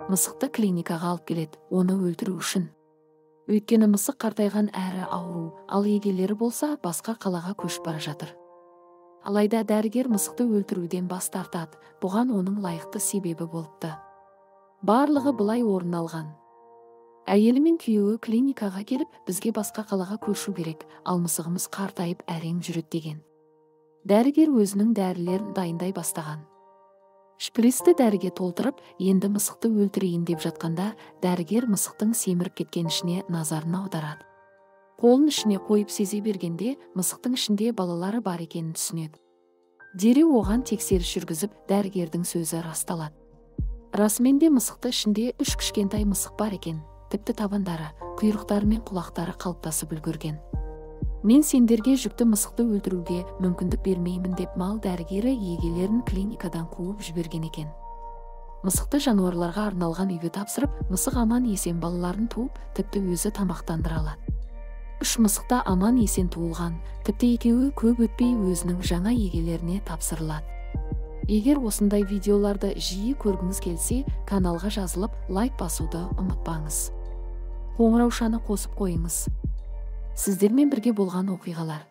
мысықты клиникаға алып келеді, оны өлтіру үшін. Өйткені мысық қартайған әрі ауру, ал егелері болса басқа қалаға көшіп бара жатыр. Алайда дәрігер мысықты өлтіруден бас тартады, бұған оның лайықты себебі болыпты. Барлығы былай орын алған. Әйелі мен күйеуі клиникаға келіп, бізге басқа қалаға көшу керек, ал мысығымыз қартайып әрең жүреді деген. Дәрігер өзінің дәрілерін дайындай бастаған. Шприцті дәріге толтырып, енді мысықты өлтірейін деп жатқанда, дәрігер мысықтың семіріп кеткен ішіне назарын аударады. Қолын ішіне қойып сезе бергенде, мысықтың ішінде балалары бар екенін түсінеді. Дереу оған тексеріс жүргізіп, дәрігердің сөзі расталады. Расымен де мысықты ішінде 3 кішкентай мысық бар екен, тіпті табандары, құйрықтары мен құлақтары қалыптасып үлгерген. Мен сендерге жүкті мысықты өлтіруге мүмкіндік бермеймін деп мал дәрігері егелерін клиникадан қуып жіберген екен. Мысықты жануарларға арналған үйге тапсырып, мысық аман есен балаларын туып, тіпті өзі тамақтандыра алады. 3 мысық та аман есен туылған, тіпті екеуі көп өтпей өзінің жаңа егелеріне тапсырылады. Егер осындай видеоларды жиі көргіңіз келсе, каналға жазылып, лайк басуды ұмытпаңыз. Қоңыраушаны қосып қойыңыз. Сіздермен бірге болған оқиғалар.